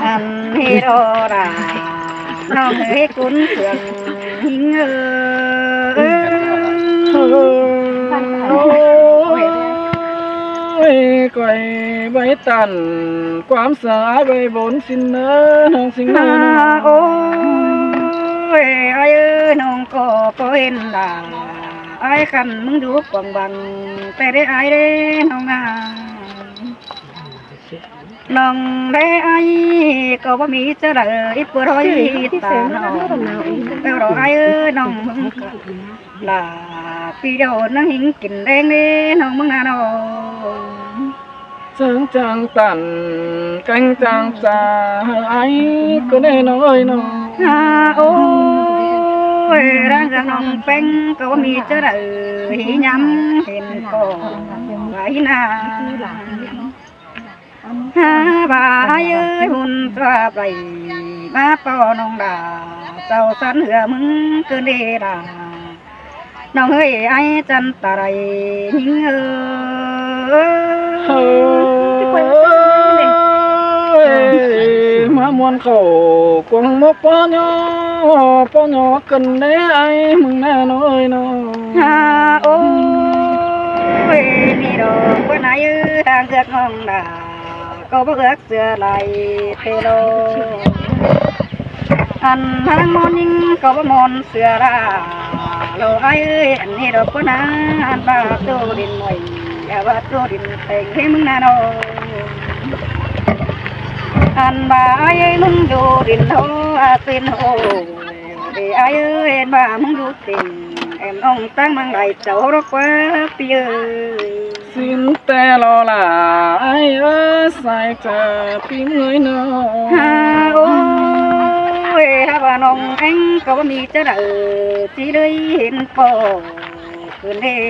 อันเฮโรราน้องเฮกุนเสืองหิงโอ้ยก่อยใบตันความสายใบบนสินเนอน้องสิงเนอ โอ้ยไอ้น้องก็เห็นล่ะไอ้คันมึงดูกวางบังแต่ได้ไอ้เด้น้องนาน้องได้ไอ้ก็บ่มีจะเลยปวดร้อยตาน้องแต่รอไอ้น้องมึงล่ะปีเดียวนั่งหิงกินแดงเด้น้องมึงน่ะน้อง Sương trăng tàn canh trăng xa ấy có nên nó ơi nó ôi đang gần nông phanh có mi chớ đợi hí nhắm hình cổ vậy na bà ơi hôn tra bày má po nông đà sầu sắn hừa mừng cứ đi đà nông ơi ai chân ta đầy hình má muôn khổ quăng mốc po nhỏ cần đấy ai mừng nè nó ơi nó ôi đi đồ bữa nay đang gật ngon đà có bác gật xưa lại tê lô ăn hàng món nhưng có bác món xưa ra lô ai ơi anh đi đồ bữa nay ăn ba tô đình mồi ba tô đình tình thế mừng nè nó anh bà ai mừng du đình thô xin hồ để ai ơi em bà mừng du tình em ông tăng mang lại cháu đó quá bia xin te lo là ai ơi sai chờ tìm người nó ôi bà nông anh có mi chớ đợi chỉ đây hiện phố cứ nè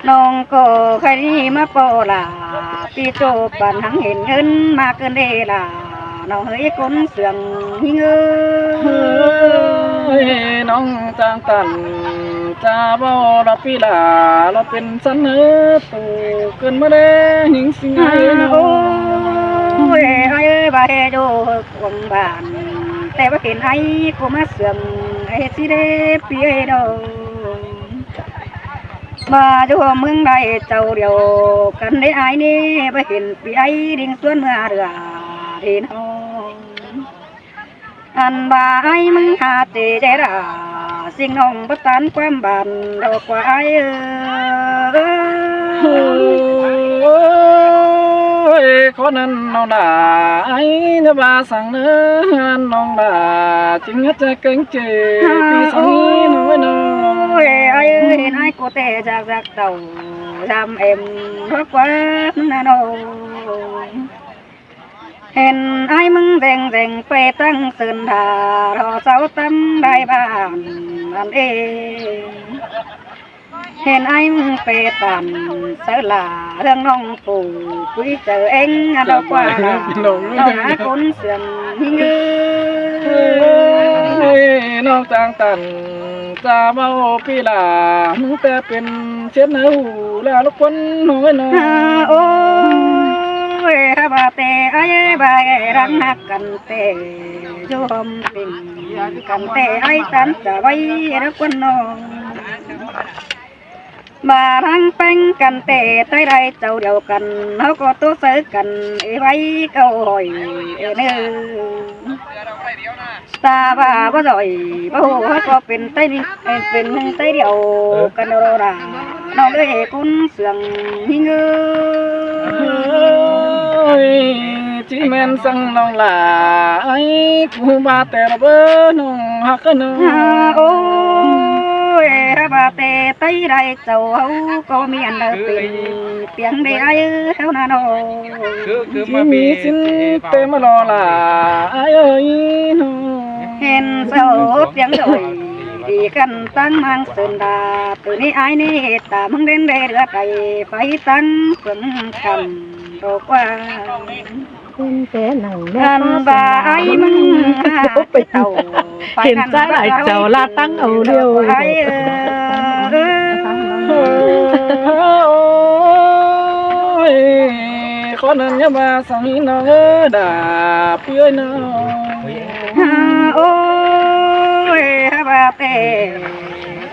nông có khai đi mà po là pi cho bản hằng hiện hơn mà cứ nè là nông hơi con sườn ơiน้องจางตันจาบ่รับพี่ลาเราเป็นสันเนื้อตูเกินมาได้หิงสิงไงน้อง ôi ai ơi bà hè đồ quần bảnแต่ว่าเห็นไอ้กูมาเสื่อมไอ้สิเด้ปีไอ้ดอกมาดูมึงได้เจ้าเดียวกันได้ไอ้นี่ไปเห็นปีไอ้ดิ่งสวนเมื่อเรือที่น้องอันบ่าไอ้มึงหาเจเจราสิ่งน้องประทานความบานดอกกว่าไอ้คนนั้นน้องด่าไอ้เนื้อบาสั่งเนื้อน้องด่าจริงจะเก่งเจปีสองน้อยน้อยไอ้เห็นไอ้กูเตะจากเต่าทำเอ็มรักว่ามึงน่ะน้องเห็นไอ้มึงแดงไปตั้งตื่นทารอเสาตั้มได้บ้านอันเองเห็นไอ้มึงไปตันเสือลาเรื่องน้องปู่คุยเจอเอ็งเรากว่าน้องหาคนเสื่อมยิ่งน้องจางตันจาเมาพี่ลามึงแต่เป็นเช็ดเนื้อหูแล้วลูกคนน้อยน้อยโอ้ยบาเตไอ้บารักนักกันเตจอมเป็นกันเตไอ้ตันจะไว้รักคนน้องมาทั้งเป็นกันเตะใต้ได้เจ้าเดียวกันเขาก็ตัวเสือกันไว้เก้าหอยเนื้อตาบ้าบ่จ่อยบ่หูเขาก็เป็นใต้นี่เป็นใต้เดียวกันโรราน้องเลยคุณเสียงหิ้งจีแมนสั่งน้องลาไอ้กูมาแต่ระเบ้อน้องหักน้องโอ้ยบาเตใต้ได้เจ้าเขาก็มีอันเป็นเปียงได้ไอ้เท่านั้นที่มีสินเต็มรอลาไอ้เอ้ยน้องเห็นเสาเปียงดอยดีกันตั้งมังสุนดาตัวนี้ไอ้นี่ตามึงเด่นเรือไก่ไฟตั้งเพิ่งคำดอกว่าเป็นแต่หนังแม่ อันบ่าไอ้มึงไปเต่าเห็นใจหลายเจ้าลาตั้งเอาเดียวไอ้ค khó nên nhớ ba sang nó đà phía nó ôi ba tê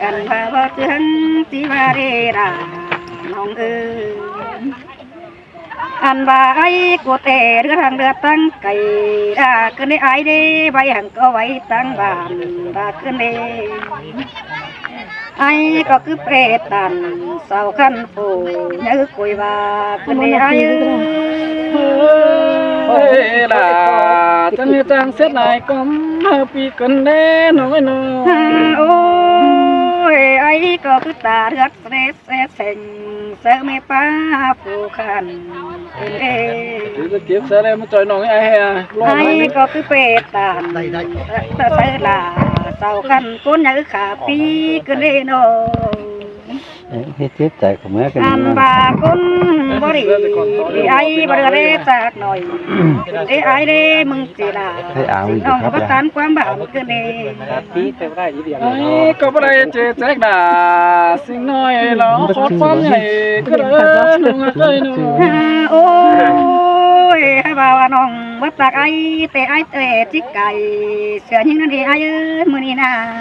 ăn ba chân tí ba đi đà nong ơi ăn ba ấy của tê đưa hàng đưa tăng cày đà cứ đi ai đi bay hàng có bay tăng bàn ba cứ đi ai có cứ bê tàn sao khăn phủ nhớ cùi và cứ đi ai ơi là chân như trang xét lại con bị cần đê nói nó ôi ai có cứ ta rất sẽ thành sợ mê pa phù khăn cứ kiếm sẽ đem trời nói ai có cứ bê tàn ta sợ là sao khăn cuốn nhớ khả pi cứ đi nó hết chết chạy của mấy cái ăn bà con bố đi ai bà đưa đi sạc nồi để ai đi mừng chỉ là ông có tán quán bảo cái này ai có bao đây chơi chắc đã xin nói nó khó phán này cứ đỡ nó chơi nó ôi hai bà nong bắt sạc ai tệ chích cày sửa những cái gì ai mưa đi na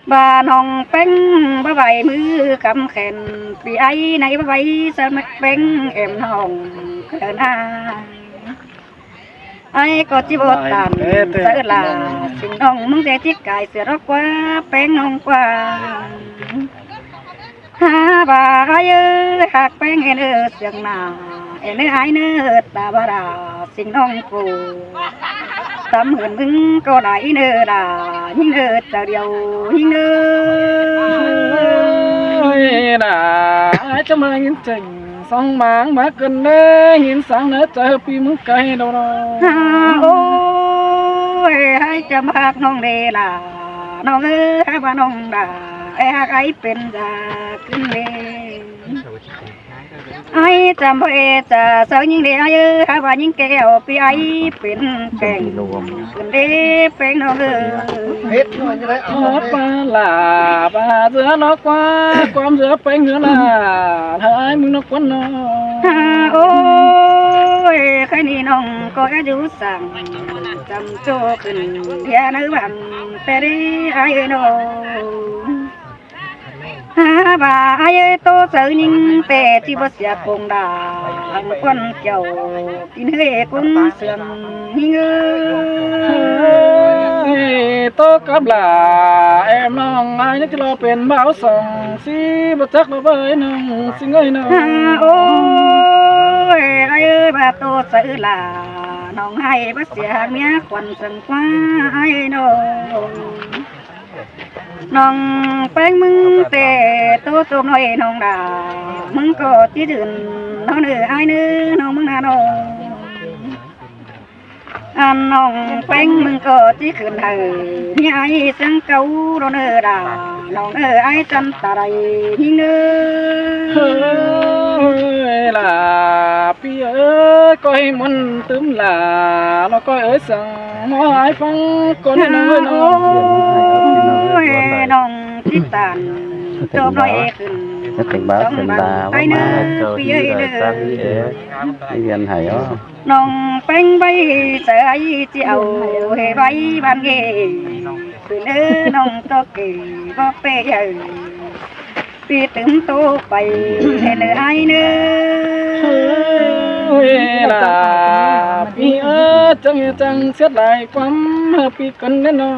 bà nong bánh bà bảy mưa cầm khen vì ai này bà bảy sao mất bánh em nong cần ai có chỉ bột tàn sợ là xin nong muốn để chiếc cài sửa đó quá bánh nong quá ha bà ai ơi hạt bánh em ơi sương nào em ơi ai nữa ta bà đà xin nong phù tấm hưởng vững có đại nữa là những nơi ta điều những nơi là ai cho mà nhìn trình xong máng má cần đê nhìn sáng nữa chờ pi muốn cây đâu đâu ôi hai trăm hạt nong đề là nong ơi hai ba nong đà ai ấy bên già kinh đề ai chăm bê ta sao những đề ai ơi hai ba những kẹo pi ấy bên kèn bên đề bên nong ơi hết rồi như đấy ba là ba giữa nó quá quam giữa bánh nữa là haiมึงnó quấn nó ôi cái này nong có cái chú sang chăm cho khinh nhà nữ bằng pe đi ai nó ha bà ai ơi tôi sợ nhưng tệ chỉ có xe cùng đà quân chầu tin hệ cũng sườn ơi tôi cắp là em nong ai nó loเป็นbáo sòng xí bất chắc nó với nong xin ơi nong ôi ai ơi bà tôi sợ là nong hay bắt xe mía quần sừng quá ai nó nong bánh mưng tệ tô tôm nói nong đà mưng có tí đường nó nữa ai nữa nong mưng hà ăn nong bánh mưng có tí khẩn hờ như ai sang câu đó nữa đà nong nữa ai chân ta đây nhưng nữa là pi ơi coi muốn túm là nó coi ơi sang nó ai phong con nó ôi nong tí tàn cho nói khẩn tình báo tình ta tay nữa pi ơi đi gần hải đó nong bánh bay sợ ai chiều hề bay ban ghê từ nơi nong to kỳ vô phê giờ pi tưởng tô bay hề nơi ai nữa là pi ơi chẳng xét lại quắm pi cần đến nó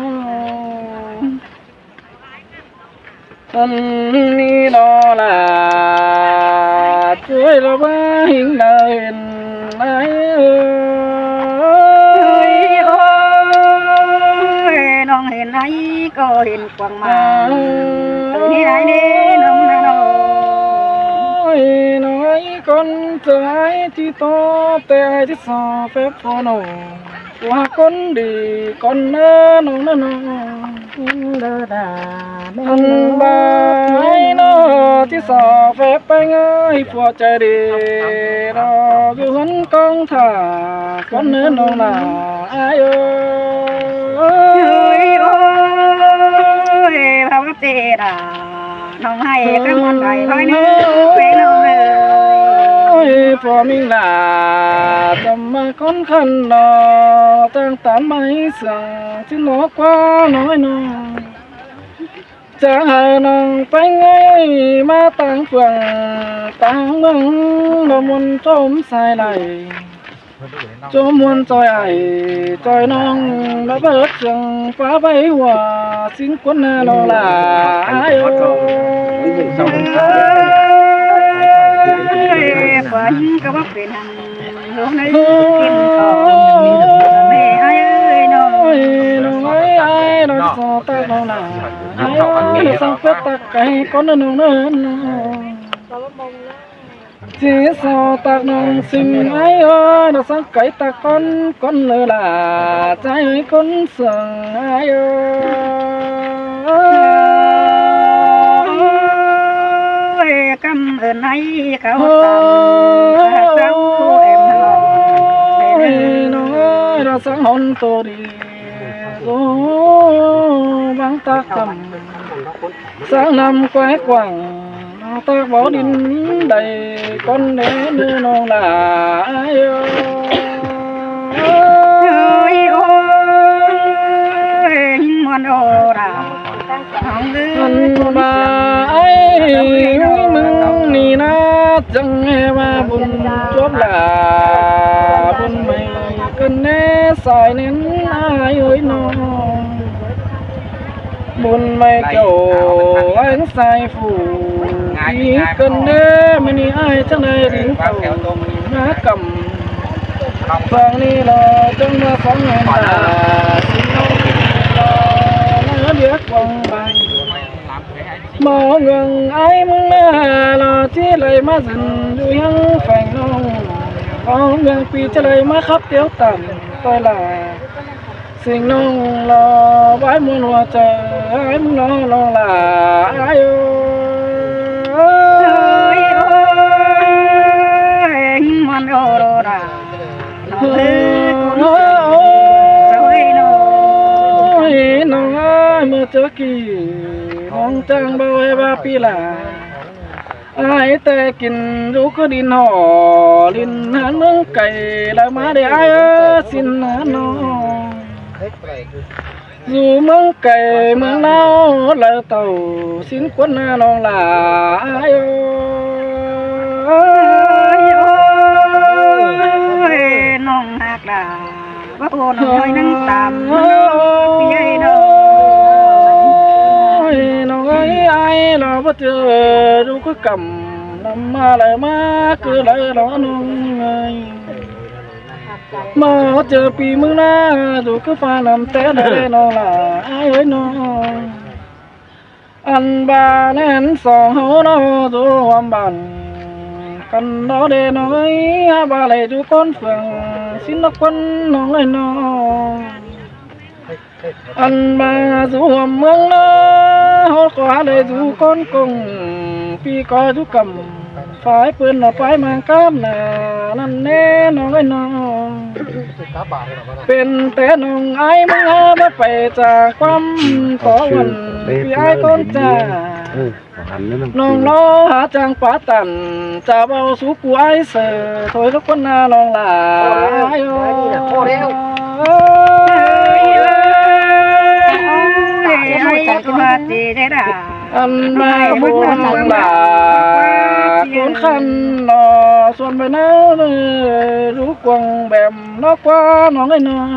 thân đi đó là chuối lo ba hình lời ai ơi ôi nong hình ai có hình quăng mà từ đi ai đi nong na ơi nói con trai thì to tè thì sao phép phô nổ qua con đi con nó đơ đà anh ba nó thì sao phép anh ơi phô chơi đi nó cứ vẫn con thả con nữa nó là ai ơi ơi bao tê đà nong hay các món đại phái nữa quê nong ơi ยพอมิงลาจำมาคนขันนอตั้งตามไม่สั่งที่หนอกว่าน้อยน้องจะหาน้องไปไงมาต่างฝั่งต่างเมืองละมุนจมสายไหลจมมวนจอยไอจอยน้องระเบิดจังฟ้าใบหัวสิ้นคนหน้าน้องลาโย ฝันก็ว่าเป็นหันลงในกินข้าวแม่ไอ้เอ้ยน้อง น้องไอ้น้องสอตาน้องนาไอ้สังเกตตะไก่ก้นน้องเนินจีสอตาน้องสิ่งไอ้น้องสังไก่ตะก้นเลยล่ะใจคนสั่งไอ้กำเอินไอ้เขาตามเจ้าเอ็มน้อง น้องเราสังหนตัวดีโอ้บางตากำสังนำแควกว่างน้องตากบ่อดินใดก้นเนื้อน้องลาโย โอ้ยโอ้ยมันโอราน้องเอ้ มัน ย มาไอ้มึงนี่นะจังแม่ว่าบุญจบลาบุญไม่กันแน่สายเน้นอายเอ้ยน้องบุญไม่เกี่ยวไอ้สายฝูอีกันแน่ไม่นี่ไอ้จังได้ถึงเขาหน้ากำฟังนี่รอจังมาฟังเงินตาสิน้องรอเนื้อเดียกวังใบมองเงิงไอ้มึงแม่รอที่เลยมาสันอยู่ยังแฝงน้องมองเงิงปีจะเลยมาขับเตี้ยวต่ำต่อยลาสิ่งน้องรอไว้มวนหัวใจไอ้มึงน้องรอลาไอ้โโอ้ยโอ้ยมันโอราน้องเอ้ยคนสวยน้อง น้องเมื่อเจอกี่น้องจังบ่อยบาปีลาไอ้แต่กินลูกก็ดินห่อลินหันเมืองไก่แล้วมาได้ไอ้สินน้องอยู่เมืองไก่เมืองเน่าแล้วเต่าสินควนน้องลาไอ้โอ้ยน้องหักดาว่าโอ้น้อยนั่งตามพี่ไอ้น้อง น้องไอ้เราบ่เจอดูก็กำนำมาเลยมาคือเลยรอน้องไงมาเจอปีมึงหน้าดูก็ฟ้านำแต่ได้น้องล่ะไอ้เอ้ยน้องอันบาแน่นสองเฮาน้อดูความบันกันน้อเดน้อยบาเลยดูก้นเฟืองสินคนน้องเลยน้องอันมาสู่เมืองน้อเฮาก็เลยดูก้นกงปีก็ดูกำฝ่ายปืนฝ่ายมังกำนานั่นแน่น้องไอ้น้องเป็นแต่น้องไอ้มึงบ่ไปจากความขอวันพี่ไอ้ต้นจ้าน้องรอหาจังป่าตันจะเบาสู่กูไอ้เสือถอยทุกคนหน้าน้องลาโอ้ใจก็มาจีได้ด่า อันมาบุญลาคนขันนอส่วนไปน้ารู้กวงแบมนอกว่าน้องไอ้น้อง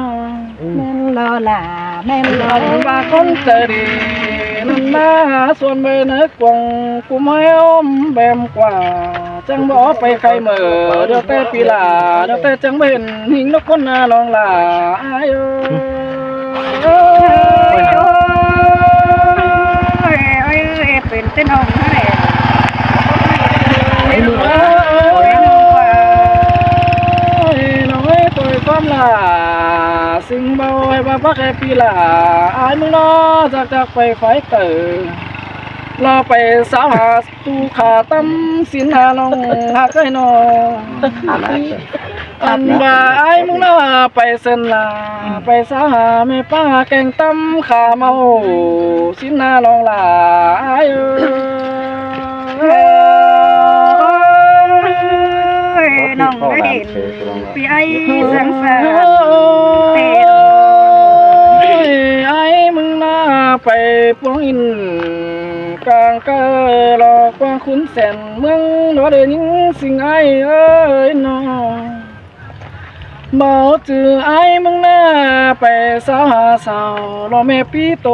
แม่นรอล่ะแม่นรอ อันมาคนใจดีนั่นนาส่วนไปเนื้อกวงกูไม่อมแบมกว่าจังบ่ไปใครเหม่อเดี๋ยวแต่ปีลาเดี๋ยวแต่จังเป็นหิงนกคนนาลองลาอายเป็นเต้นน้องนั่นแหละ น้อยตัวความลาสิ่งเบาให้บ้าพักแค่ปีลาอายมึงน้อจากไปไฟเตอรอไปสาวหาตูขาตั้มสินหาน้องหักไอ้น้องอันว่าไอ้มึงน้อไปเส้นลาไปสาวหาแม่ป้าแกงตั้มขาเมาสินหาน้องลาไอ้ น้องได้เห็นพี่ไอ้สังสารเตะ ไอ้มึงน่าไปปองอินกลางก็รอกว่าคุณแสนเมืองว่าเดินยิงสิ่งไอ้เอ้ยน้องบ่จือไอ้มึงน่าไปสาวหาสาวรอแม่ปีโต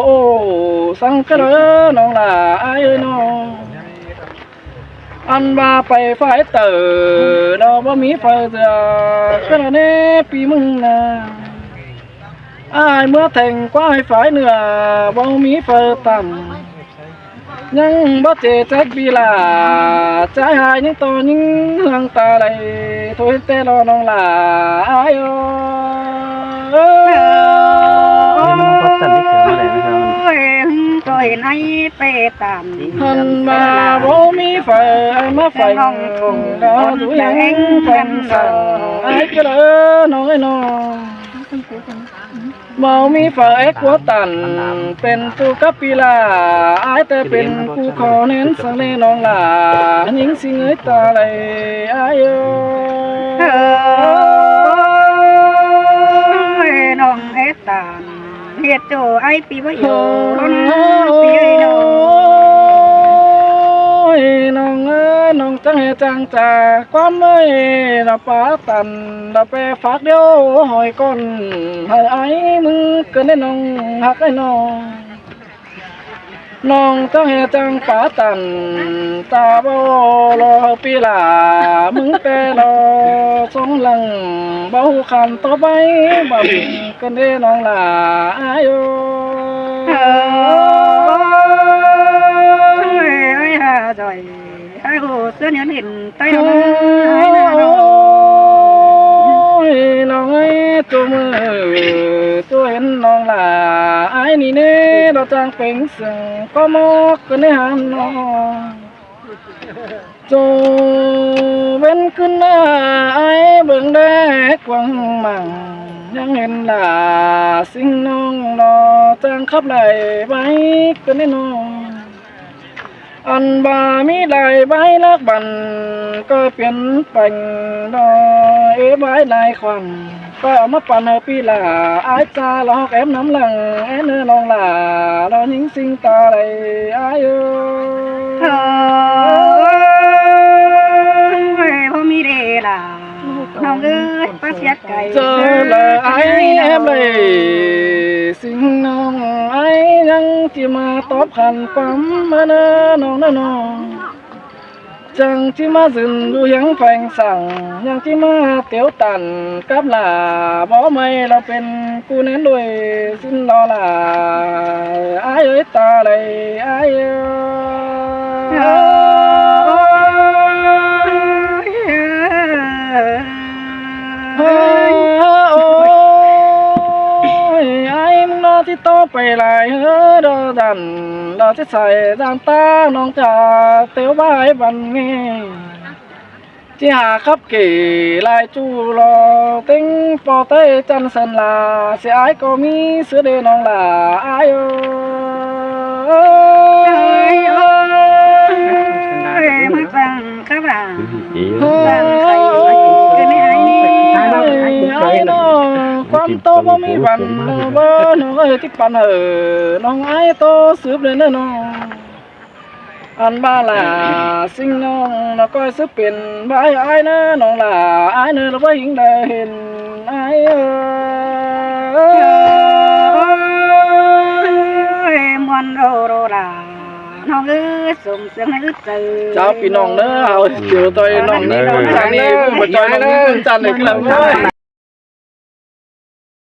สังกะเด้อน้องล่ะไอ้เอ้ยน้องอันว่าไปฝ่ายเตอเราบ่มีไฟเสือกระเนปีมึงน่ะอายเมื่อแทงกว้ายฝ่ายเหนือบ่มีไฟต่ำยังบ่เจแจ็คบีลาใจหายยังต่อยังเฮืองตาไหลโทยแต่รอน้องหลาอายโอ้ก็เห็นไอ้เปตาม หันมาบ่มีไฟมาไฟน้องดาวดูยังฟันสั่งไอ้ก็เลยน้องไอ้น้องบ่มีไฟกัวตันเป็นตัวกับปีลาอายแต่เป็นกูขอเน้นสังเลน้องหลายิงสิเงยตาไหลอายน้องเอตามเฮ็ดโจไอ้ปีบ่อยู่คนปีไอ้น้องน้องเอ้ยน้องจังเฮจังจ่าความเอ้ยละป้าตันละไปฝากเดียวหอยก้นให้ไอ้มึงเกินได้น้องหักไอ้น้องน้องจังเฮจังป้าตันตาบ่รอปีลามึงแต่รอสองหลังเบาคันต่อไปบ่มีเกินได้น้องล่ะอายุจอยไอ้หูเสื้อเนื้อเห็นใต้น้องน้องไอ้ตัวมือตัวเห็นน้องล่ะไอ้นี่เน่เราจังเป็นสิ่งก็มอกกันในหันน้องโจเป็นขึ้นหน้าไอ้เบิ่งแดกวังมั่งยังเห็นล่ะสิ่งน้องรอจังขับไหลไว้กันในน้องอันบามีลายใบลักบันก็เปลี่ยนแต่งดอยใบลายควันก็เอามาปั่นเอาปีลาอายจาหลอกแอมน้ำหลังแอนเนื้อลองลาเรายิงสิงตาไหลอายพอมีเดล่ะน้องเอ้ยป้าเสียไก่เจอเลยไอ้แอบเลยสิ่งน้องไอ้ยังที่มาตอบขันปั๊มมาเนอน้องน้องจังที่มาซึนดูยังแฝงสั่งยังที่มาเตียวตันกับหลาบ่ไม่เราเป็นกูเน้นด้วยสิ้นรอล่ะไอ้เอ้ยตาเลยไอ้ที่โตไปหลายเฮ้อดอดันเราจะใส่ดานตาน้องจ่าเตียวบ้ายบันงี้ที่หาขับกี่ลายจูรอติ้งปอเต้จันสันลาเสียไอ้ก็มีเสือเดน้องลาไอ้มาฟังครับหลังฟังใครจะไม่ไอ้นี่ไอ้น้องความโตบ่มีวันบ่น้องเอ้ยที่ปันน้องไอ้โตสืบเลยเด้อน้องอันบ้าล่ะสิ่งน้องเราก็สืบเป็นบ่ไอ้นะน้องล่ะไอ้เนื้อเราบ่หิงได้เห็นไอ้มวนโอโรราน้องเอ้ยส่งเสียงให้อึดใจเจ้าพี่น้องเด้อเอาเดี๋ยวต่อยน้องนี่น้องจันนี่บ่จอยน้องจันนี่คือแล้ว